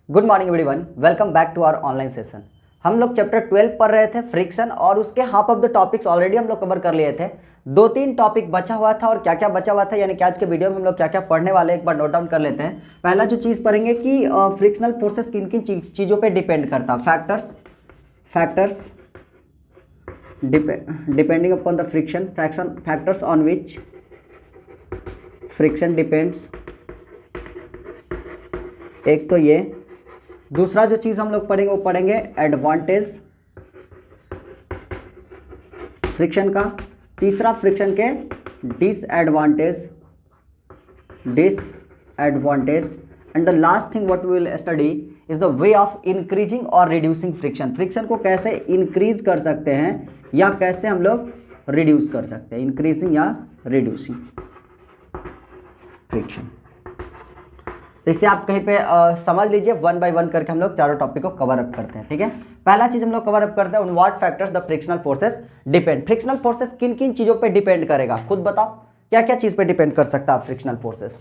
Good morning everyone, welcome back to our online session. हम लोग chapter 12 पढ़ रहे थे फ्रिक्शन और उसके half of the topics already हम लोग कवर कर लिए थे। 2-3 टॉपिक बचा हुआ था और क्या क्या बचा हुआ था यानी कि आज के वीडियो में हम लोग क्या क्या पढ़ने वाले एक बार नोट डाउन कर लेते हैं। पहला जो चीज़ पढ़ेंगे कि फ्रिक्शनल फोर्सेस किन किन चीज़ों पर डिपेंड करता है। Factors depending upon the friction, factors on which friction depends, एक तो ये। दूसरा जो चीज़ हम लोग पढ़ेंगे वो पढ़ेंगे एडवांटेज फ्रिक्शन का। तीसरा फ्रिक्शन के disadvantage and the last thing what we will study is the way of increasing और रिड्यूसिंग फ्रिक्शन। फ्रिक्शन को कैसे इंक्रीज कर सकते हैं या कैसे हम लोग रिड्यूस कर सकते हैं, इंक्रीजिंग या रिड्यूसिंग फ्रिक्शन। तो इससे आप कहीं पे समझ लीजिए, 1 बाय 1 करके हम लोग चारों टॉपिक को कवर अप करते हैं। ठीक है, पहला चीज हम लोग कवर अप करते हैं on what factors the frictional forces depend. Frictional forces किन किन चीजों पे डिपेंड करेगा, खुद बताओ क्या क्या चीज पे डिपेंड कर सकता है फ्रिक्शनल फोर्सेस।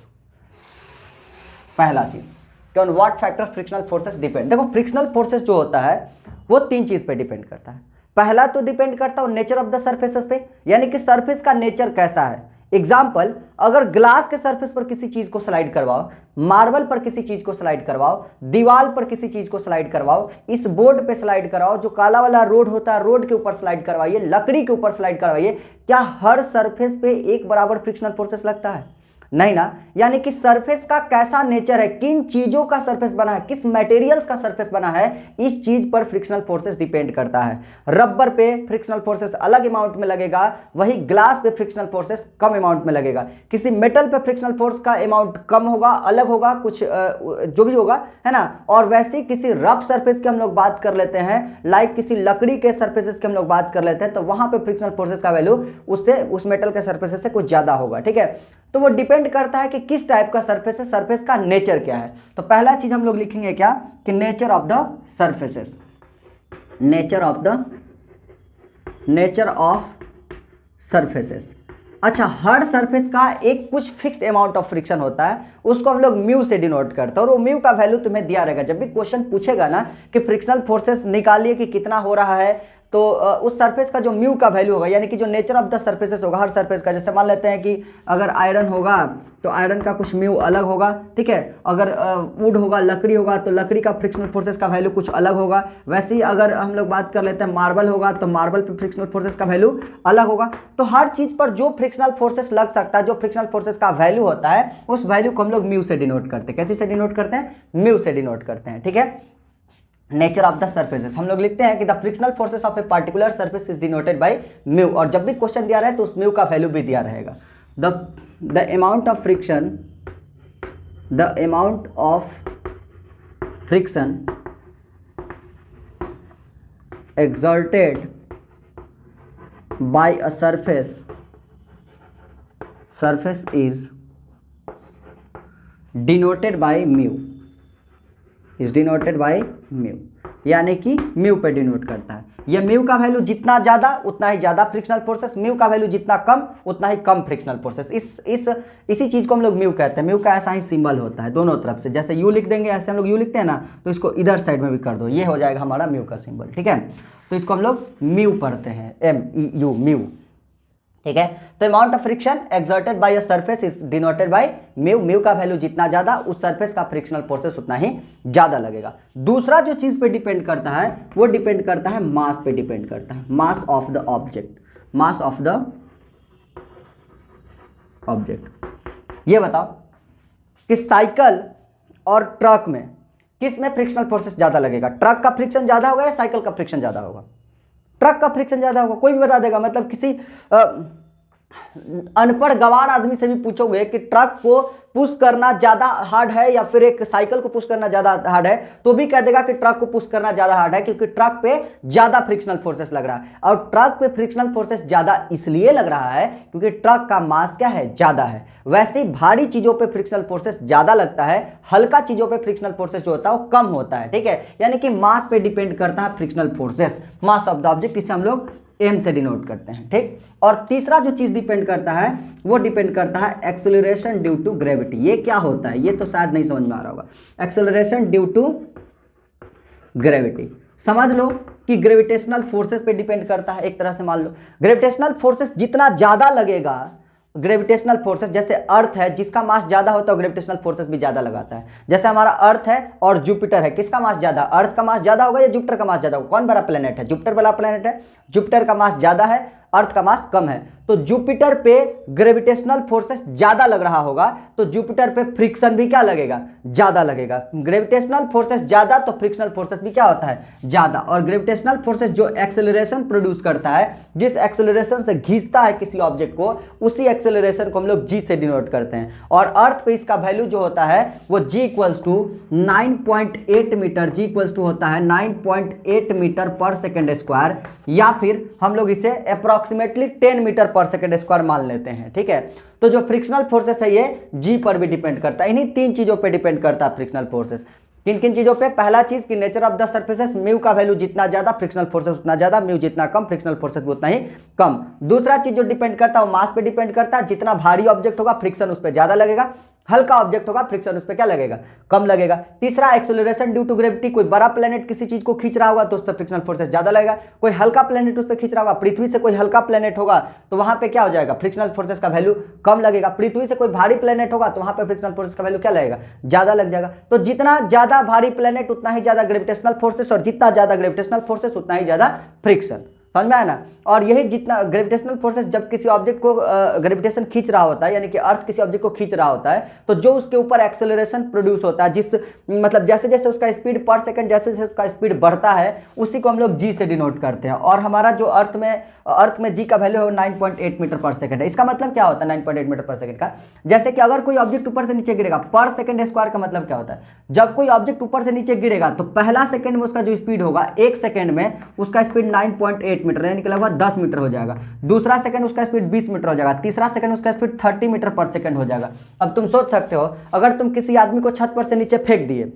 पहला चीज कि on what factors frictional forces depend. देखो फ्रिक्शनल फोर्सेस जो होता है वो 3 चीज पे डिपेंड करता है। पहला तो डिपेंड करता है नेचर ऑफ द सर्फेसेस पे, यानी कि सर्फेस का नेचर कैसा है। एग्जाम्पल, अगर ग्लास के सरफेस पर किसी चीज को स्लाइड करवाओ, मार्बल पर किसी चीज को स्लाइड करवाओ, दीवार पर किसी चीज को स्लाइड करवाओ, इस बोर्ड पे स्लाइड कराओ, जो काला वाला रोड होता है रोड के ऊपर स्लाइड करवाइए, लकड़ी के ऊपर स्लाइड करवाइए, क्या हर सरफेस पे एक बराबर फ्रिक्शनल फोर्सेस लगता है? नहीं ना। यानी कि सरफेस का कैसा नेचर है, किन चीजों का सरफेस बना है, किस मटेरियल्स का सरफेस बना है, इस चीज पर फ्रिक्शनल फोर्सेस डिपेंड करता है। रबर पे फ्रिक्शनल फोर्सेस अलग अमाउंट में लगेगा, वही ग्लास पे फ्रिक्शनल फोर्सेस कम अमाउंट में लगेगा। किसी मेटल पे फ्रिक्शनल फोर्स का अमाउंट कम होगा, अलग होगा, कुछ जो भी होगा, है ना। और वैसे किसी रफ सरफेस की हम लोग बात कर लेते हैं, लाइक किसी लकड़ी के सरफेसेस की हम लोग बात कर लेते हैं, तो वहां पे फ्रिक्शनल फोर्सेस का वैल्यू उससे उस मेटल के सरफेसेस से कुछ ज्यादा होगा। ठीक है, तो वो डिपेंड करता है कि किस टाइप का सरफेस है, सरफेस का नेचर क्या है। तो पहला चीज हम लोग लिखेंगे क्या कि nature of the surfaces, nature of surfaces. अच्छा, हर सरफेस का एक कुछ फिक्स्ड अमाउंट ऑफ फ्रिक्शन होता है, उसको हम लोग म्यू से डिनोट करते हैं और वो म्यू का वैल्यू तुम्हें दिया रहेगा। जब भी क्वेश्चन पूछेगा ना कि फ्रिक्शनल फोर्सेस निकालिए कि कितना हो रहा है, तो उस सरफेस का जो म्यू का वैल्यू होगा, यानी कि जो नेचर ऑफ द सरफेसेस होगा हर सरफेस का। जैसे मान लेते हैं कि अगर आयरन होगा तो आयरन का कुछ म्यू अलग होगा। ठीक है, अगर वुड होगा, लकड़ी होगा, तो लकड़ी का फ्रिक्शनल फोर्सेस का वैल्यू कुछ अलग होगा। वैसे ही अगर हम लोग बात कर लेते हैं मार्बल होगा तो मार्बल पे फ्रिक्शनल फोर्सेस का वैल्यू अलग होगा। तो हर चीज पर जो फ्रिक्शनल फोर्सेस लग सकता है, जो फ्रिक्शनल फोर्सेस का वैल्यू होता है, उस वैल्यू को हम लोग म्यू से डिनोट करते हैं। कैसे से डिनोट करते हैं? म्यू से डिनोट करते हैं। ठीक है, नेचर ऑफ द सर्फेसेस हम लोग लिखते हैं कि the frictional forces of a particular surface is denoted by mu. और जब भी क्वेश्चन दिया रहे तो उस म्यू का वैल्यू भी दिया रहेगा। The amount of friction exerted by a surface is denoted by mu, यानी कि म्यू पे डिनोट करता है। ये म्यू का वैल्यू जितना ज्यादा उतना ही ज्यादा फ्रिक्शनल फोर्सेस, म्यू का वैल्यू जितना कम उतना ही कम फ्रिक्शनल फोर्सेस। इसी चीज को हम लोग म्यू कहते हैं। म्यू का ऐसा ही सिंबल होता है दोनों तरफ से, जैसे यू लिख देंगे ऐसे हम लोग यू लिखते हैं ना, तो इसको इधर साइड में भी कर दो, ये हो जाएगा हमारा म्यू का सिंबल। ठीक है, तो इसको हम लोग म्यू पढ़ते हैं, MEU, म्यू। ठीक है, तो amount of friction exerted by a surface is denoted by mu. Mu का वैल्यू जितना ज्यादा उस सरफेस का फ्रिक्शनल फोर्सेस उतना ही ज्यादा लगेगा। दूसरा जो चीज पे डिपेंड करता है वो डिपेंड करता है मास पे डिपेंड करता है, मास ऑफ द ऑब्जेक्ट। ये बताओ कि साइकिल और ट्रक में किस में फ्रिक्शनल फोर्सेस ज्यादा लगेगा? ट्रक का फ्रिक्शन ज्यादा होगा या साइकिल का फ्रिक्शन ज्यादा होगा? ट्रक का फ्रिक्शन ज्यादा होगा। कोई भी बता देगा, मतलब किसी अनपढ़ गवार आदमी से भी पूछोगे कि ट्रक को पुश करना ज्यादा हार्ड है या फिर एक साइकिल को पुश करना ज्यादा हार्ड है, तो भी कह देगा कि ट्रक को पुश करना ज्यादा हार्ड है, क्योंकि ट्रक पे ज्यादा फ्रिक्शनल फोर्सेस लग रहा है। और ट्रक पे फ्रिक्शनल फोर्सेस ज्यादा इसलिए लग रहा है क्योंकि ट्रक का मास क्या है? ज्यादा है। वैसे ही भारी चीजों पे फ्रिक्शनल फोर्सेस ज्यादा लगता है, हल्का चीजों पे फ्रिक्शनल फोर्सेस जो होता है वो कम होता है। ठीक है, यानी कि मास पे डिपेंड करता है frictional forces, mass of the object, इसे हम लोग एम से डिनोट करते हैं। ठीक, और तीसरा जो चीज डिपेंड करता है वो डिपेंड करता है acceleration due to gravity. Gravity. ये क्या होता है, ये तो शायद नहीं समझ में आ रहा होगा। एक्सेलरेशन ड्यू टू ग्रेविटी, समझ लो कि ग्रेविटेशनल फोर्सेस पे डिपेंड करता है। एक तरह से मान लो ग्रेविटेशनल फोर्सेस जितना ज्यादा लगेगा, ग्रेविटेशनल फोर्सेस जैसे अर्थ है, जिसका मास ज्यादा होता है ग्रेविटेशनल फोर्सेस भी ज्यादा लगाता है। जैसे हमारा अर्थ है और जुपिटर है, किसका मास ज्यादा, अर्थ का मास ज्यादा होगा या जुपिटर का मास ज्यादा होगा? कौन बड़ा प्लेनेट है? जुपिटर बड़ा प्लेनेट है। जुपिटर का मास ज्यादा है, अर्थ का मास कम है, तो जुपिटर पे ग्रेविटेशनल फोर्सेस ज्यादा लग रहा होगा, तो जुपिटर पे फ्रिक्शन भी क्या लगेगा, ज्यादा लगेगा। ग्रेविटेशनल फोर्सेस ज्यादा तो फ्रिक्शनल फोर्सेस भी क्या होता है, ज्यादा। और ग्रेविटेशनल फोर्सेस जो एक्सेलरेशन प्रोड्यूस करता है, जिस एक्सेलरेशन से खींचता है किसी ऑब्जेक्ट को, उसी एक्सेलरेशन को हम लोग जी से डिनोट करते हैं। और अर्थ पे इसका वैल्यू जो होता है वो g equals to 9.8 metre, g equals to होता है 9.8 मीटर पर सेकेंड स्क्वायर, या फिर हम लोग इसे approximately 10 meter per second square मान लेते हैं। ठीक है, तो जो फ्रिक्शनल फोर्सेस है ये जी पर भी डिपेंड करता है। इन्हीं तीन चीजों पे डिपेंड करता है फ्रिक्शनल फोर्सेस। किन किन चीजों पे? पहला चीज कि nature of the surfaces, mu का वैल्यू जितना ज्यादा फ्रिक्शनल फोर्सेस उतना ज्यादा, म्यू जितना कम फ्रिक्शनल फोर्सेस भी उतना ही कम। दूसरा चीज जो डिपेंड करता है वो मास पे डिपेंड करता है, जितना भारी ऑब्जेक्ट होगा फ्रिक्शन उस पर ज्यादा लगेगा, हल्का ऑब्जेक्ट होगा फ्रिक्शन उस पर क्या लगेगा, कम लगेगा। तीसरा एक्सेलरेशन ड्यू टू ग्रेविटी, कोई बड़ा प्लेनेट किसी चीज को खींच रहा होगा तो उस पर फ्रिक्शनल फोर्सेस ज्यादा लगेगा, कोई हल्का प्लेनेट उस पर खींच रहा होगा, पृथ्वी से कोई हल्का प्लेनेट होगा तो वहां पे क्या हो जाएगा, फ्रिक्शनल फोर्सेस का वैल्यू कम लगेगा। पृथ्वी से कोई भारी प्लेनेट होगा तो वहां पे फ्रिक्शनल फोर्सेस का वैल्यू क्या लगेगा, ज्यादा लग जाएगा। तो जितना ज्यादा भारी प्लेनेट उतना ही ज्यादा ग्रेविटेशनल फोर्सेस, और जितना ज्यादा ग्रेविटेशनल फोर्सेस उतना ही ज्यादा फ्रिक्शन। समझ में आया ना? और यही जितना ग्रेविटेशनल फोर्सेस जब किसी ऑब्जेक्ट को ग्रेविटेशन खींच रहा होता है, यानी कि अर्थ किसी ऑब्जेक्ट को खींच रहा होता है, तो जो उसके ऊपर एक्सेलरेशन प्रोड्यूस होता है, जिस मतलब जैसे जैसे उसका स्पीड पर सेकंड, जैसे जैसे उसका स्पीड बढ़ता है, उसी को हम लोग जी से डिनोट करते हैं। और हमारा जो अर्थ में जी का वैल्यू है 9.8 मीटर पर सेकंड है। इसका मतलब क्या होता है 9.8 मीटर पर सेकंड का? जैसे कि अगर कोई ऑब्जेक्ट ऊपर से नीचे गिरेगा, पर सेकंड स्क्वायर का मतलब क्या होता है, जब कोई ऑब्जेक्ट ऊपर से नीचे गिरेगा तो पहला सेकंड में उसका जो स्पीड होगा, एक सेकंड में उसका स्पीड 9.8 मीटर यानी कि लगभग 10 मीटर हो जाएगा। दूसरा सेकंड उसका स्पीड 20 मीटर हो जाएगा। तीसरा सेकंड उसका स्पीड 30 मीटर पर सेकंड हो जाएगा। अब तुम सोच सकते हो, अगर तुम किसी आदमी को छत पर से नीचे फेंक दिए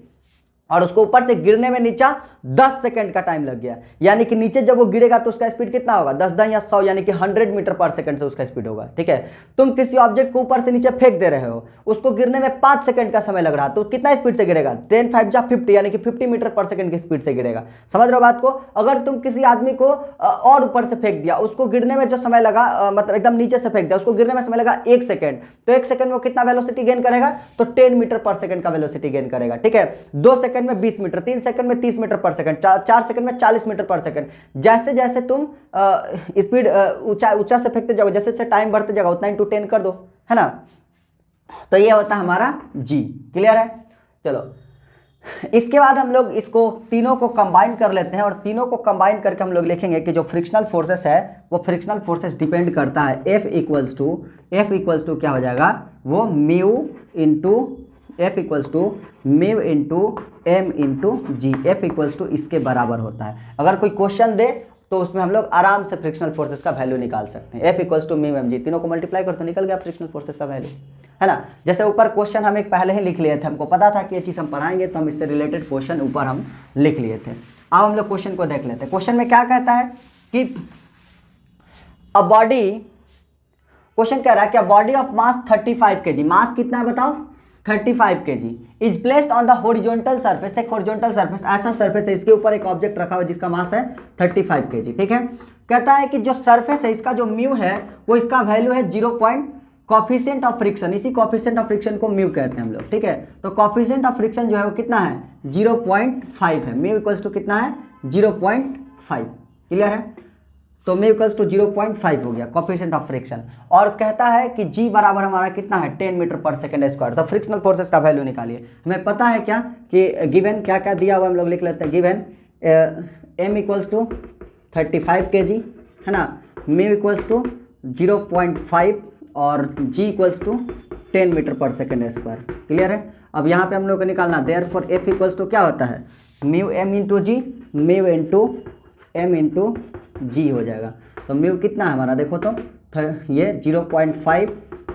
और उसको ऊपर से गिरने में नीचा 10 सेकंड का टाइम लग गया, यानी कि नीचे जब वो गिरेगा तो उसका स्पीड कितना होगा, 10 10 या 100 यानी कि 100 मीटर पर सेकंड से उसका स्पीड होगा। ठीक है, तुम किसी ऑब्जेक्ट को ऊपर से नीचे फेंक दे रहे हो, उसको गिरने में 5 सेकंड का समय लग रहा, तो कितना स्पीड से गिरेगा, 10 5 जा 50 यानी कि 50 मीटर पर सेकंड की स्पीड से गिरेगा। समझ रहे हो बात को? अगर तुम किसी आदमी को और ऊपर से फेंक दिया, उसको गिरने में जो समय लगा, मतलब एकदम नीचे से फेंक दिया, उसको गिरने में समय लगा 1 सेकंड, तो 1 सेकंड में कितना वेलोसिटी गेन करेगा, तो 10 मीटर पर सेकंड का वेलोसिटी गेन करेगा। ठीक है, 2 सेकंड में 20 मीटर, 3 सेकंड में 30 मीटर पर सेकंड, 4 सेकंड में 40 मीटर पर सेकंड। जैसे जैसे तुम स्पीड ऊंचा से फेंकते जाओगे, जैसे जैसे टाइम बढ़ते जाएगा उतना इंटू 10 कर दो, है ना? तो ये होता है हमारा जी। क्लियर है? चलो, इसके बाद हम लोग इसको तीनों को कंबाइन कर लेते हैं, और तीनों को कंबाइन करके हम लोग लिखेंगे कि जो फ्रिक्शनल फोर्सेस है वो फ्रिक्शनल फोर्सेस डिपेंड करता है F इक्वल्स टू क्या हो जाएगा, वो mu into F equals to mu into M into G. F equals to इसके बराबर होता है। अगर कोई क्वेश्चन दे तो उसमें हम लोग आराम से फ्रिक्शनल फोर्सेस का वैल्यू निकाल सकते हैं। F equals to mu M G, तीनों को मल्टीप्लाई कर तो निकल गया फ्रिक्शनल फोर्सेस का वैल्यू, है ना? जैसे ऊपर क्वेश्चन हम एक पहले ही लिख लिए थे, हमको पता था कि ये चीज़ हम पढ़ाएंगे, तो हम इससे रिलेटेड क्वेश्चन ऊपर हम लिख लिए थे। अब हम लोग क्वेश्चन को देख लेते हैं। क्वेश्चन में क्या कहता है कि अ बॉडी, क्वेश्चन कह रहा है कि a body of mass 35 kg, मास कितना है बताओ, 35 kg, is placed on the horizontal surface. एक हॉरिजॉन्टल सरफेस, ऐसा सरफेस है, इसके ऊपर एक ऑब्जेक्ट रखा हुआ है जिसका मास है 35 kg। ठीक है, कहता है कि जो सरफेस है इसका जो म्यू है वो इसका वैल्यू है 0. कॉफिशिएंट ऑफ फ्रिक्शन, इसी कॉफिशिएंट ऑफ फ्रिक्शन को म्यू कहते हैं हम लोग। ठीक है, तो कॉफिशिएंट ऑफ फ्रिक्शन जो है वो कितना है, 0.5 है। म्यू इक्वल्स टू कितना है, 0.5। क्लियर है? तो म्यू इक्वल्स टू 0.5 हो गया कॉफिशिएंट ऑफ फ्रिक्शन। और कहता है कि जी बराबर हमारा कितना है, 10 मीटर पर सेकंड स्क्वायर। तो फ्रिक्शनल फोर्सेस का वैल्यू निकालिए। हमें पता है क्या कि गिवन क्या क्या दिया हुआ, हम लोग लिख लेते हैं। Given M equals to 35 kg, है ना, म्यू इक्वल्स टू 0.5 और g equals to 10 meter per second square. Clear है? अब यहाँ पे हम लोग को निकालना, देयरफॉर एफ इक्वल्स टू क्या होता है, म्यू एम इंटू जी, म्यू इंटू एम इंटू जी हो जाएगा। तो म्यू कितना है हमारा, देखो तो ये 0.5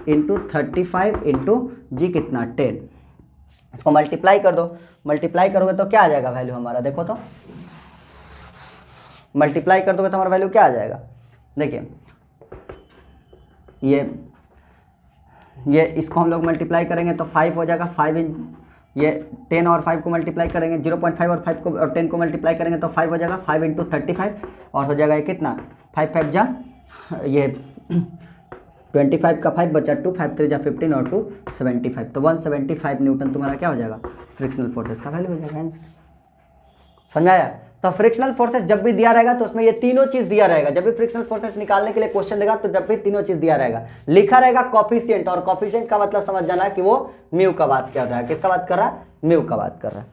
इंटू 35 इंटू जी कितना 10। इसको मल्टीप्लाई कर दो, मल्टीप्लाई करोगे तो क्या आ जाएगा वैल्यू हमारा, देखो तो मल्टीप्लाई कर दोगे तो हमारा वैल्यू क्या आ जाएगा। देखिए ये ये इसको हम लोग मल्टीप्लाई करेंगे तो 5 हो जाएगा, 5 इन ये 10 और 5 को मल्टीप्लाई करेंगे, 0.5 और 5 को और 10 को मल्टीप्लाई करेंगे तो 5 हो जाएगा, 5 इंटू 35 और हो जाएगा ये कितना 5 5 जा ये 25 का 5 बचा 2, 5 3 जा 15 और 2 75, तो 175 न्यूटन तुम्हारा क्या हो जाएगा फ्रिक्शनल फोर्सेस का वैल्यू हो जाएगा आंसर। समझ आया? तो फ्रिक्शनल फोर्सेस जब भी दिया रहेगा तो उसमें ये तीनों चीज दिया रहेगा। जब भी फ्रिक्शनल फोर्सेस निकालने के लिए क्वेश्चन देगा तो जब भी तीनों चीज दिया रहेगा, लिखा रहेगा कोफिशिएंट, और कोफिशिएंट का मतलब समझ जाना कि वो म्यू का बात कर रहा है। किसका बात कर रहा है? म्यू का बात कर रहा है।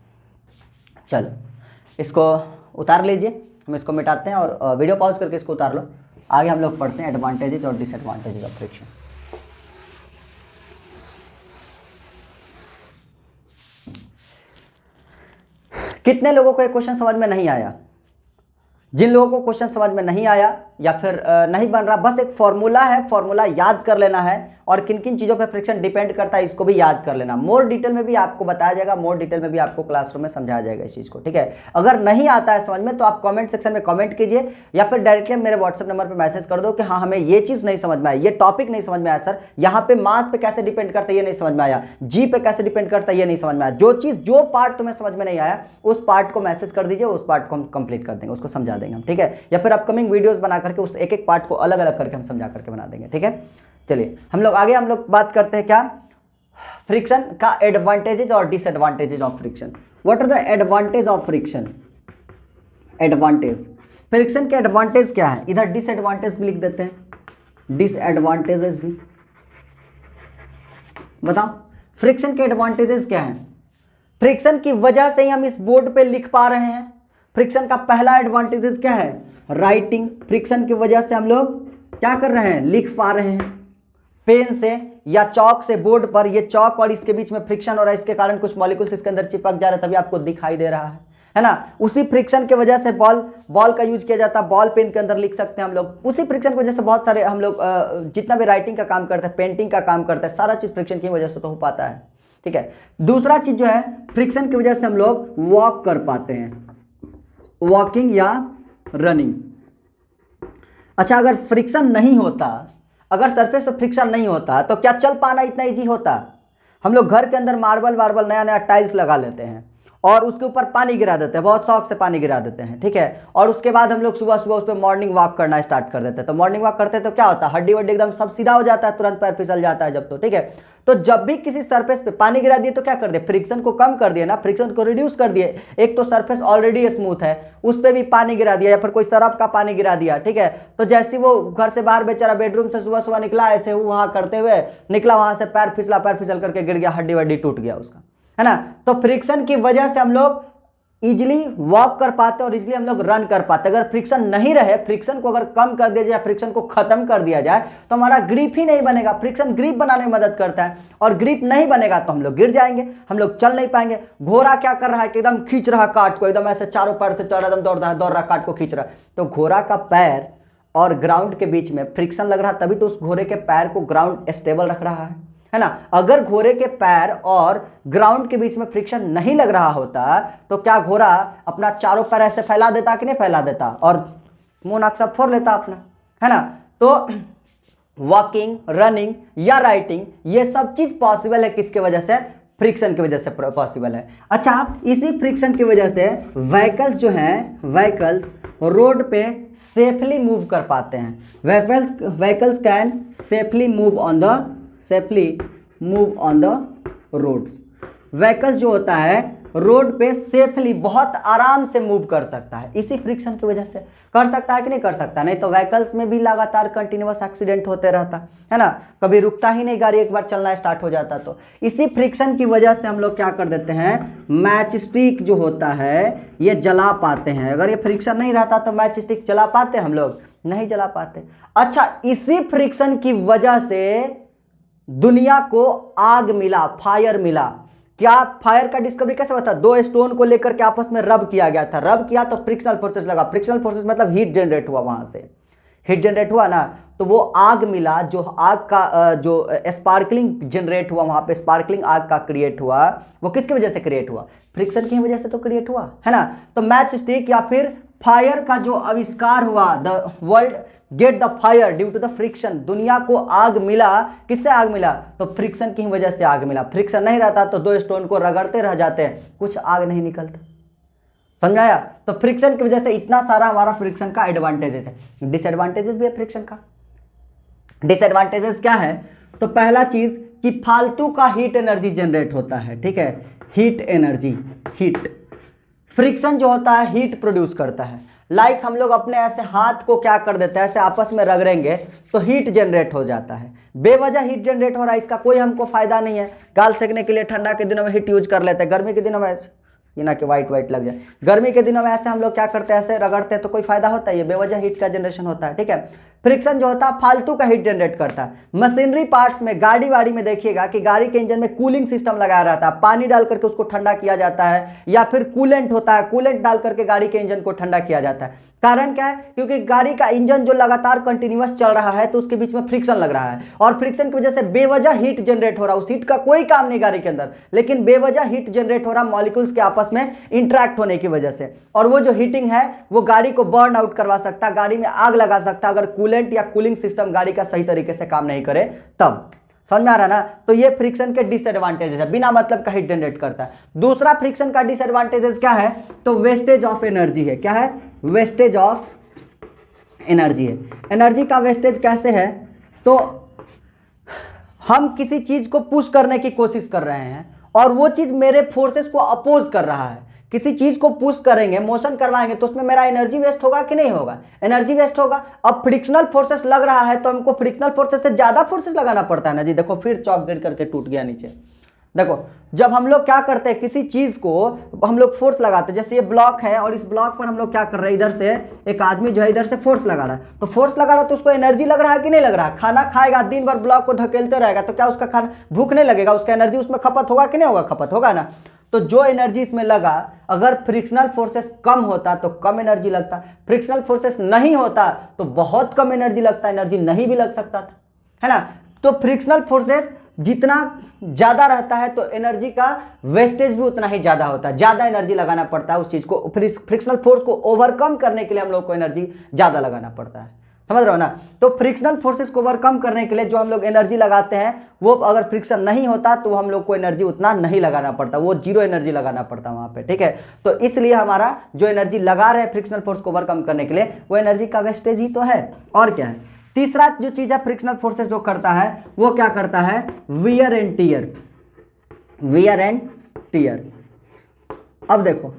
चलो इसको उतार लीजिए, हम इसको मिटाते हैं और वीडियो पॉज करके इसको उतार लो। आगे हम लोग पढ़ते हैं एडवांटेजेस और डिसएडवांटेजेस ऑफ फ्रिक्शन। कितने लोगों को ये क्वेश्चन समझ में नहीं आया? जिन लोगों को क्वेश्चन समझ में नहीं आया या फिर नहीं बन रहा, बस एक फॉर्मूला है, फॉर्मूला याद कर लेना है और किन किन चीज़ों पे फ्रिक्शन डिपेंड करता है इसको भी याद कर लेना। मोर डिटेल में भी आपको बताया जाएगा, मोर डिटेल में भी आपको क्लासरूम में समझाया जाएगा इस चीज़ को, ठीक है। अगर नहीं आता है समझ में तो आप कमेंट सेक्शन में कमेंट कीजिए या फिर डायरेक्टली मेरे व्हाट्सएप नंबर पर मैसेज कर दो कि हाँ हमें ये चीज़ नहीं समझ में आया, ये टॉपिक नहीं समझ में आया सर, यहाँ पे मास पे कैसे डिपेंड करता है ये नहीं समझ में आया, जी पे कैसे डिपेंड करता है ये नहीं समझ में आया। जो चीज़ जो पार्ट तुम्हें समझ में नहीं आया उस पार्ट को मैसेज कर दीजिए, उस पार्ट को हम कंप्लीट कर देंगे, उसको समझा देंगे हम, ठीक है। या फिर अपकमिंग वीडियोस बना करके उस एक एक पार्ट को अलग अलग करके हम समझा करके बना देंगे, ठीक है। चलिए हम लोग आगे हम लोग बात करते हैं क्या फ्रिक्शन का एडवांटेजेस और disadvantages of friction. What are the advantage of friction? Advantage, friction के एडवांटेज क्या है? इधर डिसएडवांटेज भी लिख देते हैं, डिसएडवांटेजेस भी बताओ। फ्रिक्शन के एडवांटेजेस क्या है? फ्रिक्शन की वजह से ही हम इस बोर्ड पे लिख पा रहे हैं। फ्रिक्शन का पहला एडवांटेजेस क्या है? राइटिंग। फ्रिक्शन की वजह से हम लोग क्या कर रहे हैं? लिख पा रहे हैं पेन से या चौक से बोर्ड पर। ये चौक और इसके बीच में फ्रिक्शन हो रहा है, इसके कारण कुछ मॉलिक्यूल्स इसके अंदर चिपक जा रहे हैं, तभी आपको दिखाई दे रहा है ना। उसी फ्रिक्शन की वजह से बॉल का यूज किया जाता है, बॉल पेन के अंदर लिख सकते हैं हम लोग। उसी फ्रिक्शन की वजह से बहुत सारे हम लोग जितना भी राइटिंग का काम करते हैं, पेंटिंग का काम करते हैं, सारा चीज फ्रिक्शन की वजह से तो हो पाता है, ठीक है। दूसरा चीज जो है, फ्रिक्शन की वजह से हम लोग वॉक कर पाते हैं, वॉकिंग या रनिंग। अच्छा, अगर फ्रिक्शन नहीं होता, अगर सरफेस पे फ्रिक्शन नहीं होता तो क्या चल पाना इतना इजी होता? हम लोग घर के अंदर मार्बल नया नया टाइल्स लगा लेते हैं और उसके ऊपर पानी गिरा देते हैं, बहुत शौक से पानी गिरा देते हैं, ठीक है। और उसके बाद हम लोग सुबह सुबह उस पर मॉर्निंग वॉक करना स्टार्ट कर देते हैं। तो मॉर्निंग वॉक करते हैं तो क्या होता है? हड्डी वड्डी एकदम सब सीधा हो जाता है, तुरंत पैर फिसल जाता है जब, तो ठीक है। तो जब भी किसी सरफेस पे पानी गिरा दिए तो क्या कर दिए? फ्रिक्शन को कम कर दिए ना, फ्रिक्शन को रिड्यूस कर दिए। एक तो सरफेस ऑलरेडी स्मूथ है, उस पर भी पानी गिरा दिया या फिर कोई सरफ का पानी गिरा दिया, ठीक है। तो जैसे वो घर से बाहर बेचारा बेडरूम से सुबह सुबह निकला, ऐसे वहां करते हुए निकला, वहां से पैर फिसल करके गिर गया, हड्डी वड्डी टूट गया उसका, है ना। तो फ्रिक्शन की वजह से हम लोग इजिली वॉक कर पाते और इजिली हम लोग रन कर पाते। अगर फ्रिक्शन नहीं रहे, फ्रिक्शन को अगर कम कर दिया जाए, फ्रिक्शन को खत्म कर दिया जाए तो हमारा ग्रिप ही नहीं बनेगा। फ्रिक्शन ग्रिप बनाने में मदद करता है और ग्रिप नहीं बनेगा तो हम लोग गिर जाएंगे, हम लोग चल नहीं पाएंगे। घोड़ा क्या कर रहा है कि एकदम खींच रहा काट को, एकदम ऐसे चारों पैर से चल रहा, दौड़ रहा काट को खींच रहा, तो घोड़ा का पैर और ग्राउंड के बीच में फ्रिक्शन लग रहा, तभी तो उस घोड़े के पैर को ग्राउंड स्टेबल रख रहा है ना। अगर घोड़े के पैर और ग्राउंड के बीच में फ्रिक्शन नहीं लग रहा होता तो क्या घोड़ा अपना चारों पैर ऐसे फैला देता कि नहीं फैला देता, और मुंह नाक सब फोड़ लेता अपना, है ना। तो वॉकिंग, रनिंग या राइटिंग, ये सब चीज पॉसिबल है किसके वजह से? फ्रिक्शन की वजह से पॉसिबल है। अच्छा, इसी फ्रिक्शन की वजह से व्हीकल्स जो हैं, व्हीकल्स रोड पे सेफली मूव कर पाते हैं। Vehicles can safely move on the roads. Vehicles जो होता है रोड पे सेफली बहुत आराम से मूव कर सकता है, इसी फ्रिक्शन की वजह से। कर सकता है कि नहीं कर सकता? नहीं तो व्हीकल्स में भी लगातार कंटिन्यूअस एक्सीडेंट होते रहता है ना, कभी रुकता ही नहीं गाड़ी, एक बार चलना स्टार्ट हो जाता। तो इसी फ्रिक्शन की वजह से हम लोग क्या कर देते हैं, मैच स्टिक जो होता है ये जला पाते हैं। अगर ये फ्रिक्शन नहीं रहता तो मैच स्टिक जला पाते हम लोग? नहीं जला पाते। अच्छा, इसी फ्रिक्शन की वजह से दुनिया को आग मिला, फायर मिला। क्या फायर का डिस्कवरी कैसे हुआ था? दो स्टोन को लेकर के आपस में रब किया गया था, रब किया तो फ्रिक्शनल फोर्सेस लगा, फ्रिक्शनल फोर्सेस मतलब हीट जनरेट हुआ, वहां से हीट जनरेट हुआ ना, तो वो आग मिला। जो आग का जो स्पार्कलिंग जनरेट हुआ, वहां पे स्पार्कलिंग आग का क्रिएट हुआ, वो किसकी वजह से क्रिएट हुआ? फ्रिक्शन की वजह से तो क्रिएट हुआ, है ना। तो मैच स्टिक या फिर फायर का जो आविष्कार हुआ, the world get the fire due to the friction, दुनिया को आग मिला, किससे आग मिला? तो फ्रिक्शन की वजह से आग मिला। फ्रिक्शन नहीं रहता तो दो स्टोन को रगड़ते रह जाते हैं, कुछ आग नहीं निकलता। समझाया? तो फ्रिक्शन की वजह से इतना सारा हमारा फ्रिक्शन का एडवांटेजेस है। डिसएडवांटेजेस भी है फ्रिक्शन का। डिसएडवांटेजेस क्या है? तो पहला चीज कि फालतू का हीट एनर्जी जनरेट होता है, ठीक है, हीट एनर्जी, हीट। फ्रिक्शन जो होता है हीट प्रोड्यूस करता है। लाइक हम लोग अपने ऐसे हाथ को क्या कर देते हैं, ऐसे आपस में रगड़ेंगे तो हीट जनरेट हो जाता है, बेवजह हीट जनरेट हो रहा है, इसका कोई हमको फायदा नहीं है। गाल सेकने के लिए ठंडा के दिनों में हीट यूज कर लेते हैं, गर्मी के दिनों में ये ना कि वाइट लग जाए, गर्मी के दिनों में ऐसे हम लोग क्या करते हैं, ऐसे रगड़ते हैं तो कोई फायदा होता है? ये बेवजह हीट का जनरेशन होता है, ठीक है। फ्रिक्शन जो होता है फालतू का हीट जनरेट करता है। मशीनरी पार्ट्स में, गाड़ी वाड़ी में देखिएगा कि गाड़ी के इंजन में कूलिंग सिस्टम लगाया रहता है, पानी डाल करके उसको ठंडा किया जाता है, या फिर कूलेंट होता है, कूलेंट डाल करके गाड़ी के इंजन को ठंडा किया जाता है। कारण क्या है? क्योंकि गाड़ी का इंजन जो लगातार कंटिन्यूअस चल रहा है तो उसके बीच में फ्रिक्शन लग रहा है, और फ्रिक्शन की वजह से बेवजह हीट जनरेट हो रहा है। उस हीट का कोई काम नहीं गाड़ी के अंदर, लेकिन बेवजह हीट जनरेट हो रहा मॉलिक्यूल्स के आपस में इंटरैक्ट होने की वजह से, और वो जो हीटिंग है वो गाड़ी को बर्न आउट करवा सकता है, गाड़ी में आग लगा सकता है, अगर कूलेंट या कूलिंग सिस्टम गाड़ी का सही तरीके से काम नहीं करे तब। समझ में आ रहा ना? तो ये फ्रिक्शन के डिसएडवांटेजेस है, बिना मतलब का हीट जनरेट करता है। दूसरा फ्रिक्शन का डिसएडवांटेजेस क्या है? तो वेस्टेज ऑफ एनर्जी है। क्या है? वेस्टेज ऑफ एनर्जी है। एनर्जी का वेस्टेज कैसे है? तो हम किसी चीज को पुश करने की कोशिश कर रहे हैं और वो चीज मेरे फोर्सेस को अपोज कर रहा है। किसी चीज को पुश करेंगे, मोशन करवाएंगे तो उसमें मेरा एनर्जी वेस्ट होगा कि नहीं होगा? एनर्जी वेस्ट होगा। अब फ्रिक्शनल फोर्सेस लग रहा है तो हमको फ्रिक्शनल फोर्सेस से ज्यादा फोर्सेस लगाना पड़ता है ना जी। देखो फिर चौक गिर करके टूट गया नीचे। देखो जब हम लोग क्या करते हैं, किसी चीज को हम लोग फोर्स लगाते हैं, जैसे ये ब्लॉक है और इस ब्लॉक पर हम लोग क्या कर रहे हैं, इधर से एक आदमी जो है इधर से फोर्स लगा रहा है, तो फोर्स लगा रहा है तो उसको एनर्जी लग रहा है कि नहीं लग रहा है? खाना खाएगा, दिन भर ब्लॉक को धकेलते रहेगा तो क्या उसका खाना भूख नहीं लगेगा? उसका एनर्जी उसमें खपत होगा कि नहीं होगा? खपत होगा ना। तो जो एनर्जी इसमें लगा, अगर फ्रिक्शनल फोर्सेस कम होता तो कम एनर्जी लगता, फ्रिक्शनल फोर्सेस नहीं होता तो बहुत कम एनर्जी लगता, एनर्जी नहीं भी लग सकता था, है ना। तो फ्रिक्शनल फोर्सेस जितना ज्यादा रहता है तो एनर्जी का वेस्टेज भी उतना ही ज्यादा होता है, ज्यादा एनर्जी लगाना पड़ता है उस चीज को, फ्रिक्शनल फोर्स को ओवरकम करने के लिए हम लोग को एनर्जी ज्यादा लगाना पड़ता है। समझ रहे हो ना? तो फ्रिक्शनल फोर्सेस को ओवरकम करने के लिए जो हम लोग एनर्जी लगाते हैं वो अगर फ्रिक्शन नहीं होता तो हम लोग को एनर्जी उतना नहीं लगाना पड़ता, वो जीरो एनर्जी लगाना पड़ता वहां पे, ठीक है। तो इसलिए हमारा जो एनर्जी लगा रहे हैं फ्रिक्शनल फोर्स को ओवरकम करने के लिए वो एनर्जी का वेस्टेज ही तो है, और क्या है। तीसरा जो चीज है फ्रिक्शनल फोर्सेस जो करता है वो क्या करता है? Wear and tear. Wear and tear. अब देखो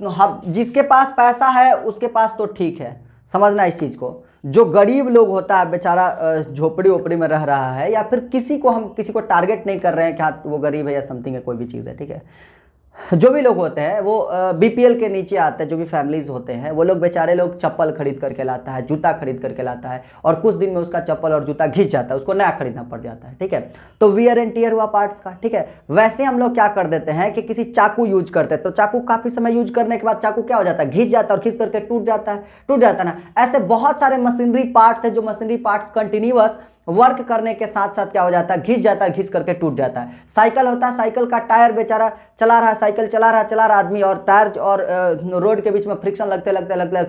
हम जिसके पास पैसा है उसके पास तो ठीक है, समझना इस चीज को। जो गरीब लोग होता है बेचारा, झोपड़ी ओपड़ी में रह रहा है, या फिर किसी को हम किसी को टारगेट नहीं कर रहे हैं कि हाँ वो गरीब है या समथिंग है, कोई भी चीज़ है, ठीक है। जो भी लोग होते हैं वो बीपीएल के नीचे आते हैं, जो भी फैमिलीज होते हैं वो लोग बेचारे लोग चप्पल खरीद करके लाता है, जूता खरीद करके लाता है, और कुछ दिन में उसका चप्पल और जूता घिस जाता है, उसको नया खरीदना पड़ जाता है, ठीक है। तो वियर एंड टियर हुआ पार्ट्स का, ठीक है। वैसे हम लोग क्या कर देते हैं कि किसी चाकू यूज करते हैं तो चाकू काफी समय यूज करने के बाद चाकू क्या हो जाता है? घिस जाता है, और घिस करके टूट जाता है, टूट जाता है ना। ऐसे बहुत सारे मशीनरी पार्ट्स है जो मशीनरी पार्ट्स कंटिन्यूअस वर्क करने के साथ साथ क्या हो जाता है? घिस जाता है, घिस करके टूट जाता है। साइकिल होता है, साइकिल का टायर बेचारा चला रहा है, साइकिल चला रहा आदमी, और टायर और रोड के बीच में फ्रिक्शन लगते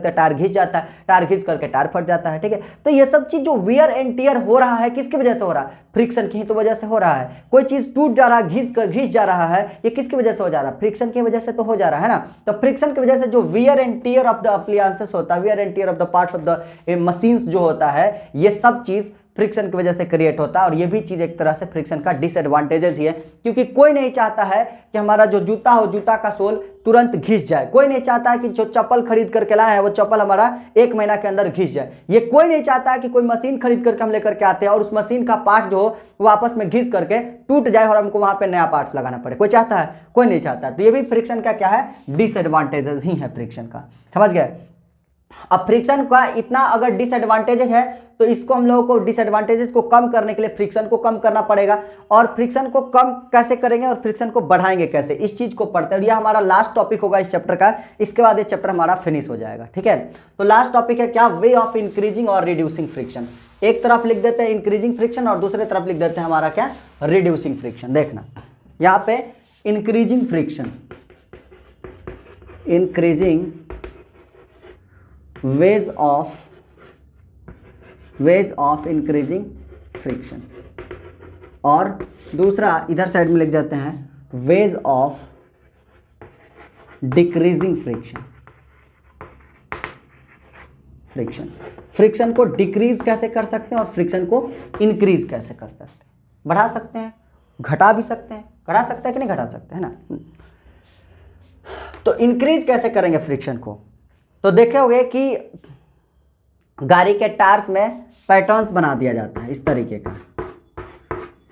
टायर घिस जाता है, टायर घिस करके टायर फट जाता है, ठीक है। तो ये सब चीज जो वियर एंड टियर हो रहा है किसकी वजह से हो रहा है? फ्रिक्शन की ही तो वजह से हो रहा है। कोई चीज टूट जा रहा है, घिस जा रहा है, ये किसकी वजह से हो जा रहा है? फ्रिक्शन की वजह से तो हो जा रहा है ना। तो फ्रिक्शन की वजह से जो wear and tear of the appliances होता है, wear and tear of the parts of the machines जो होता है, ये सब चीज फ्रिक्शन की वजह से क्रिएट होता है। और ये भी चीज एक तरह से फ्रिक्शन का डिसएडवांटेजेस ही है, क्योंकि कोई नहीं चाहता है कि हमारा जो जूता हो, जूता का सोल तुरंत घिस जाए। कोई नहीं चाहता है कि जो चप्पल खरीद करके लाए हैं वो चप्पल हमारा 1 महीना के अंदर घिस जाए। ये कोई नहीं चाहता है कि कोई मशीन खरीद करके हम लेकर के आते हैं और उस मशीन का पार्ट जो हो वो आपस में घिस करके टूट जाए और हमको वहां पे नया पार्ट्स लगाना पड़े। कोई चाहता है? कोई नहीं चाहता। तो ये भी फ्रिक्शन का क्या है? डिसएडवांटेजेस ही है फ्रिक्शन का, समझ गए। अब फ्रिक्शन का इतना अगर डिसएडवांटेजेस है तो इसको हम लोगों को डिसएडवांटेजेस को कम करने के लिए फ्रिक्शन को कम करना पड़ेगा। और फ्रिक्शन को कम कैसे करेंगे और फ्रिक्शन को बढ़ाएंगे कैसे, इस चीज को पढ़ते हैं। यह हमारा लास्ट टॉपिक होगा इस चैप्टर का, इसके बाद ये चैप्टर हमारा फिनिश हो जाएगा, ठीक है। तो लास्ट टॉपिक है क्या? वे ऑफ इंक्रीजिंग और रिड्यूसिंग फ्रिक्शन। एक तरफ लिख देते हैं इंक्रीजिंग फ्रिक्शन और दूसरे तरफ लिख देते हैं हमारा क्या? Reducing friction. देखना यहां पे increasing friction, increasing ways of ways of increasing friction, और दूसरा इधर साइड में लिख जाते हैं ways of decreasing friction. Friction को डिक्रीज कैसे कर सकते हैं और फ्रिक्शन को इंक्रीज कैसे कर सकते हैं, बढ़ा सकते हैं, घटा भी सकते हैं, घटा सकते हैं कि नहीं घटा सकते, है ना। तो इंक्रीज कैसे करेंगे फ्रिक्शन को, तो देखे होंगे कि गाड़ी के टायर्स में पैटर्न्स बना दिया जाता है इस तरीके का,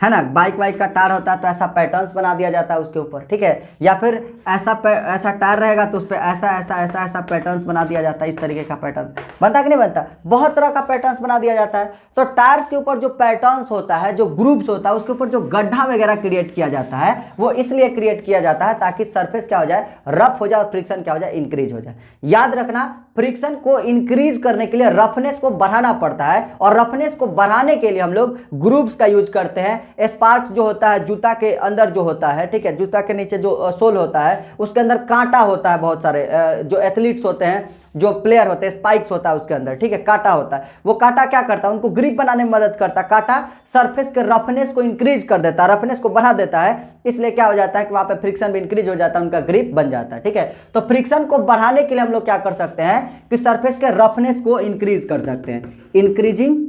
है ना। बाइक वाइक का टायर होता है तो ऐसा पैटर्न्स बना दिया जाता है उसके ऊपर, ठीक है। या फिर ऐसा टायर रहेगा तो उस पर ऐसा पैटर्न्स बना दिया जाता है, इस तरीके का पैटर्न्स बनता कि नहीं बनता, बहुत तरह का पैटर्न्स बना दिया जाता है। तो टायर्स के ऊपर जो पैटर्न्स होता है, जो ग्रुप्स होता है, उसके ऊपर जो गड्ढा वगैरह क्रिएट किया जाता है, वो इसलिए क्रिएट किया जाता है ताकि सरफेस क्या हो जाए, रफ हो जाए, और फ्रिक्शन क्या हो जाए, इंक्रीज हो जाए। याद रखना, फ्रिक्शन को इंक्रीज करने के लिए रफनेस को बढ़ाना पड़ता है, और रफनेस को बढ़ाने के लिए हम लोग ग्रुप्स का यूज करते हैं। स्पार्क्स जो होता है जूता के अंदर जो होता है, ठीक है, जूता के नीचे जो सोल होता है उसके अंदर कांटा होता है, बहुत सारे जो एथलीट्स होते हैं, जो प्लेयर होते हैं, स्पाइक्स होता है उसके अंदर, ठीक है, कांटा होता है। वो कांटा क्या करता है, उनको ग्रिप बनाने में मदद करता है। कांटा सरफेस के रफनेस को इंक्रीज कर देता है, रफनेस को बढ़ा देता है, इसलिए क्या हो जाता है कि वहां पे फ्रिक्शन भी इंक्रीज हो जाता है, उनका ग्रिप बन जाता है, ठीक है। तो फ्रिक्शन को बढ़ाने के लिए हम लोग क्या कर सकते हैं कि सरफेस के रफनेस को इंक्रीज कर सकते हैं। इंक्रीजिंग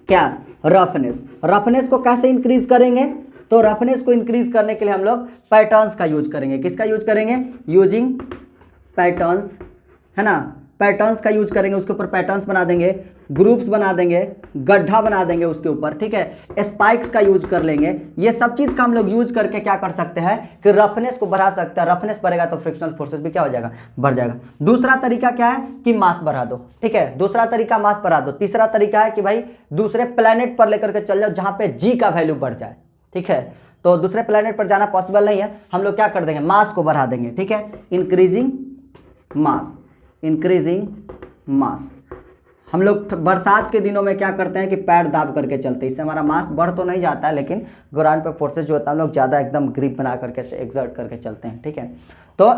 क्या, रफनेस। रफनेस को कैसे इंक्रीज करेंगे, तो रफनेस को इंक्रीज करने के लिए हम लोग पैटर्न्स का यूज करेंगे। किसका यूज करेंगे, यूजिंग पैटर्न्स, है ना, पैटर्न्स का यूज करेंगे। उसके ऊपर पैटर्न्स बना देंगे, ग्रुप्स बना देंगे, गड्ढा बना देंगे उसके ऊपर, ठीक है, स्पाइक्स का यूज कर लेंगे। ये सब चीज का हम लोग यूज करके क्या कर सकते हैं कि रफनेस को बढ़ा सकते हैं। रफनेस बढ़ेगा तो फ्रिक्शनल फोर्सेस भी क्या हो जाएगा, बढ़ जाएगा। दूसरा तरीका क्या है कि मास बढ़ा दो, ठीक है, दूसरा तरीका मास बढ़ा दो। तीसरा तरीका है कि भाई दूसरे प्लेनेट पर लेकर के चल जाओ जहां पे जी का वैल्यू बढ़ जाए, ठीक है। तो दूसरे प्लेनेट पर जाना पॉसिबल नहीं है, हम लोग क्या कर देंगे, मास को बढ़ा देंगे, ठीक है, इंक्रीजिंग मास, इंक्रीजिंग मास। हम लोग बरसात के दिनों में क्या करते हैं कि पैर दाब करके चलते हैं, इससे हमारा मास बढ़ तो नहीं जाता है, लेकिन ग्राउंड पे फोर्सेस जो होता है हम लोग ज़्यादा एकदम ग्रिप बना करके से एक्सर्ट करके चलते हैं, ठीक है। तो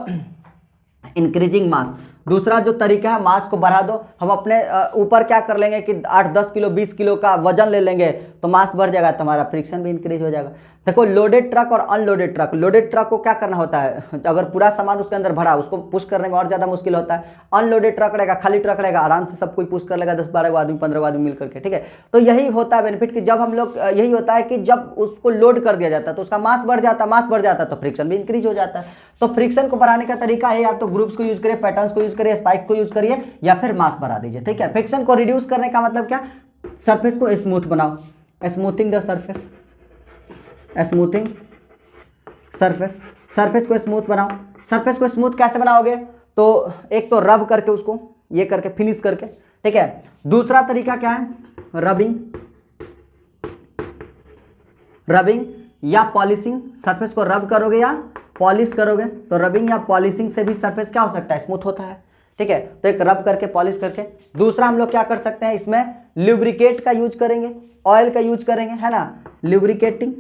इंक्रीजिंग मास, दूसरा जो तरीका है मास को बढ़ा दो। हम अपने ऊपर क्या कर लेंगे कि 8-10 किलो 20 किलो का वजन ले लेंगे तो मास बढ़ जाएगा, तो हमारा फ्रिक्शन भी इंक्रीज हो जाएगा। देखो लोडेड ट्रक और अनलोडेड ट्रक, लोडेड ट्रक को क्या करना होता है, अगर पूरा सामान उसके अंदर भरा उसको पुश करने में और ज्यादा मुश्किल होता है। अनलोडेड ट्रक रहेगा, खाली ट्रक रहेगा, आराम से सब कोई पुश कर लेगा, 10-12 आदमी 15 आदमी मिल करके, ठीक है। तो यही होता है बेनिफिट कि जब हम लोग, यही होता है कि जब उसको लोड कर दिया जाता है तो उसका मास बढ़ जाता है, मास बढ़ जाता है तो फ्रिक्शन भी इंक्रीज हो जाता है। तो फ्रिक्शन को बढ़ाने का तरीका है या तो ग्रुप्स को यूज करिए, पैटर्न्स को यूज करिए, स्पाइक को यूज करिए, या फिर मास बढ़ा दीजिए, ठीक है। फ्रिक्शन को रिड्यूस करने का मतलब क्या, सरफेस को स्मूथ बनाओ, smoothing the surface, smoothing surface, surface को स्मूथ बनाओ। सरफेस को स्मूथ कैसे बनाओगे, तो एक तो रब करके उसको ये करके फिनिश करके, ठीक है। दूसरा तरीका क्या है, रबिंग, रबिंग या पॉलिशिंग। सरफेस को रब करोगे या पॉलिश करोगे, तो रबिंग या पॉलिशिंग से भी सरफेस क्या हो सकता है, स्मूथ होता है, ठीक है। तो एक रब करके पॉलिश करके। दूसरा हम लोग क्या कर सकते हैं, इसमें ल्यूब्रिकेट का यूज करेंगे, ऑयल का यूज करेंगे, है ना, ल्यूब्रिकेटिंग।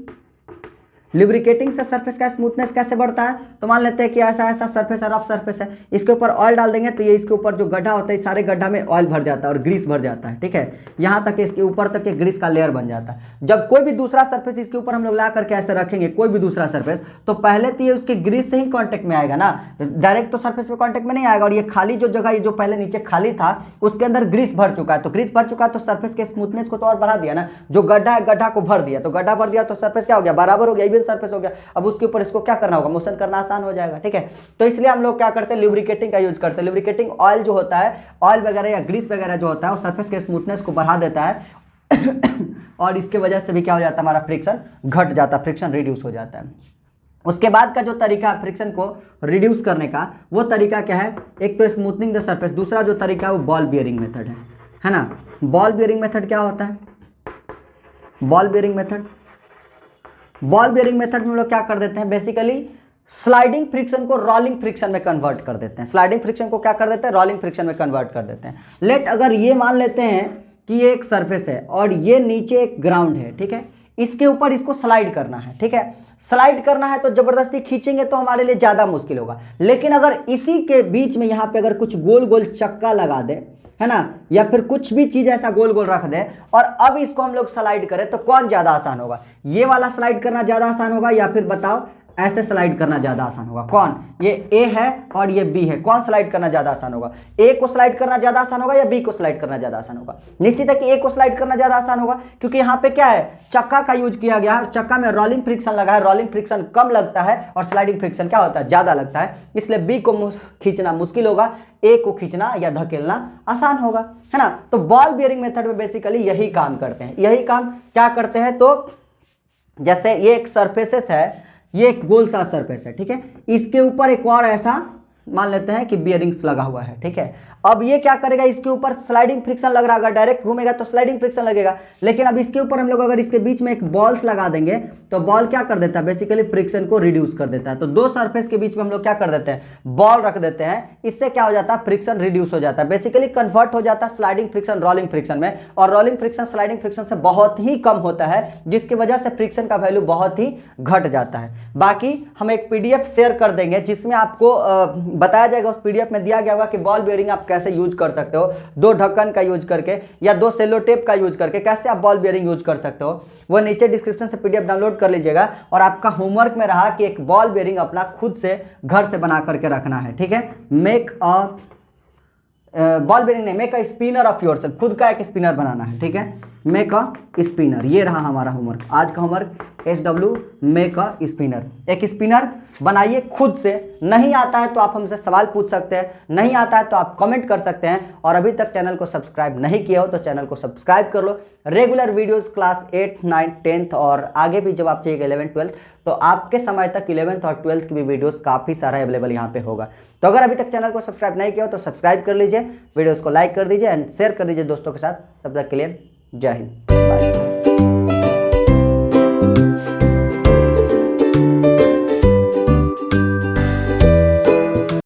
ल्यूब्रिकेटिंग से सरफेस का स्मूथनेस कैसे बढ़ता है, तो मान लेते हैं कि ऐसा ऐसा सरफेस है, रफ सरफेस है, इसके ऊपर ऑयल डाल देंगे तो ये इसके ऊपर जो गड्ढा होता है सारे गड्ढा में ऑयल भर जाता है और ग्रीस भर जाता है, ठीक है। यहाँ तक इसके ऊपर तक के ग्रीस का लेयर बन जाता है। जब कोई भी दूसरा सरफेस इसके ऊपर हम लोग ला करके ऐसे रखेंगे, कोई भी दूसरा सरफेस, तो पहले तो ये उसके ग्रीस से ही कॉन्टेक्ट में आएगा ना, डायरेक्ट तो सरफेस में कॉन्टेक्ट में नहीं आएगा। और ये खाली जो जगह, ये जो पहले नीचे खाली था उसके अंदर ग्रीस भर चुका है, तो ग्रीस भर चुका है तो सरफेस के स्मूथनेस को तो और बढ़ा दिया ना। जो गड्ढा है गड्ढा को भर दिया, तो गड्ढा भर दिया तो सरफेस क्या हो गया, बराबर हो गया, इवन सरफेस हो गया। अब उसके ऊपर इसको क्या करना होगा, मोशन करना आसान हो जाएगा, ठीक है। तो इसलिए हम लोग क्या करते हैं, ल्यूब्रिकेटिंग का यूज करते हैं। ल्यूब्रिकेटिंग ऑयल जो होता है, ऑयल वगैरह या ग्रीस वगैरह जो होता है वो सरफेस के स्मूथनेस को बढ़ा देता है और इसके वजह से भी क्या हो जाता है, हमारा फ्रिक्शन घट जाता है, फ्रिक्शन रिड्यूस हो जाता है। उसके बाद का जो तरीका है फ्रिक्शन को रिड्यूस करने का, वो तरीका क्या है, एक तो स्मूथनिंग द सरफेस, दूसरा जो तरीका है वो बॉल बियरिंग मेथड है ना। बॉल बियरिंग मेथड क्या होता है, ball bearing method, ball bearing method में हम लोग क्या कर देते हैं, बेसिकली स्लाइडिंग फ्रिक्शन को रोलिंग फ्रिक्शन में कन्वर्ट कर देते हैं। स्लाइडिंग फ्रिक्शन को क्या कर देते हैं, रोलिंग फ्रिक्शन में कन्वर्ट कर देते हैं। लेट अगर ये मान लेते हैं कि ये एक सरफेस है और ये नीचे एक ग्राउंड है, ठीक है, इसके ऊपर इसको स्लाइड करना है, ठीक है। स्लाइड करना है तो जबरदस्ती खींचेंगे तो हमारे लिए ज्यादा मुश्किल होगा। लेकिन अगर इसी के बीच में यहाँ पे अगर कुछ गोल गोल चक्का लगा दे, है ना, या फिर कुछ भी चीज ऐसा गोल गोल रख दे और अब इसको हम लोग स्लाइड करें तो कौन ज्यादा आसान होगा? ये वाला स्लाइड करना ज्यादा आसान होगा या फिर बताओ ऐसे स्लाइड करना ज्यादा आसान होगा? कौन? ये ए है और ये बी है, कौन स्लाइड करना ज्यादा आसान होगा? ए को स्लाइड करना ज्यादा आसान होगा या बी को स्लाइड करना ज्यादा आसान होगा? निश्चित है कि ए को स्लाइड करना ज्यादा आसान होगा, क्योंकि यहाँ पे क्या है, चक्का का यूज किया गया है और चक्का में रोलिंग फ्रिक्शन लगा है, रोलिंग फ्रिक्शन कम लगता है और स्लाइडिंग फ्रिक्शन क्या होता है, ज्यादा लगता है, इसलिए बी को खींचना मुश्किल होगा, ए को खींचना या धकेलना आसान होगा, है ना। तो बॉल बियरिंग मेथड में बेसिकली यही काम करते हैं। यही काम क्या करते हैं? तो जैसे ये एक सरफेसेस है, ये एक गोल सा सरफेस है, ठीक है, इसके ऊपर एक और ऐसा मान लेते हैं कि बियरिंग्स लगा हुआ है, ठीक है। अब ये क्या करेगा, इसके ऊपर स्लाइडिंग फ्रिक्शन लग रहा है, अगर डायरेक्ट घूमेगा तो स्लाइडिंग फ्रिक्शन लगेगा, लेकिन अब इसके ऊपर हम लोग अगर इसके बीच में एक बॉल्स लगा देंगे तो बॉल क्या कर देता है, बेसिकली फ्रिक्शन को रिड्यूस कर देता है। तो दो सरफेस के बीच में हम लोग क्या कर देते हैं, बॉल रख देते हैं, इससे क्या हो जाता है, फ्रिक्शन रिड्यूस हो जाता है, बेसिकली कन्वर्ट हो जाता है स्लाइडिंग फ्रिक्शन रोलिंग फ्रिक्शन में, और रोलिंग फ्रिक्शन स्लाइडिंग फ्रिक्शन से बहुत ही कम होता है, जिसकी वजह से फ्रिक्शन का वैल्यू बहुत ही घट जाता है। बाकी हम एक पीडीएफ शेयर कर देंगे जिसमें आपको बताया जाएगा, उस पीडीएफ में दिया गया होगा कि बॉल बेयरिंग आप कैसे यूज कर सकते हो, दो ढक्कन का यूज करके या दो सेलो टेप का यूज करके कैसे आप बॉल बेयरिंग यूज कर सकते हो। वो नीचे डिस्क्रिप्शन से पीडीएफ डाउनलोड कर लीजिएगा, और आपका होमवर्क में रहा कि एक बॉल बेयरिंग अपना खुद से घर से बना करके रखना है, ठीक है। मेक अ बॉल बेयरिंग नहीं, make a spinner of yourself, खुद का एक स्पिनर बनाना है, ठीक है। मेक अ स्पिनर, ये रहा हमारा होमवर्क, आज का homework SW make a spinner, एक स्पिनर बनाइए खुद से। नहीं आता है तो आप हमसे सवाल पूछ सकते हैं, नहीं आता है तो आप कमेंट कर सकते हैं, और अभी तक चैनल को सब्सक्राइब नहीं किया हो तो चैनल को सब्सक्राइब कर लो। रेगुलर वीडियोस क्लास 8, 9, 10th और आगे भी जब आप चाहिएगा 11th, 12th, तो आपके समय तक 11th और 12th की भी वीडियोस काफ़ी सारा अवेलेबल यहाँ पे होगा। तो अगर अभी तक चैनल को सब्सक्राइब नहीं किया हो तो सब्सक्राइब कर लीजिए, वीडियोस को लाइक कर दीजिए एंड शेयर कर दीजिए दोस्तों के साथ। तब तक के लिए जय हिंद, बाय।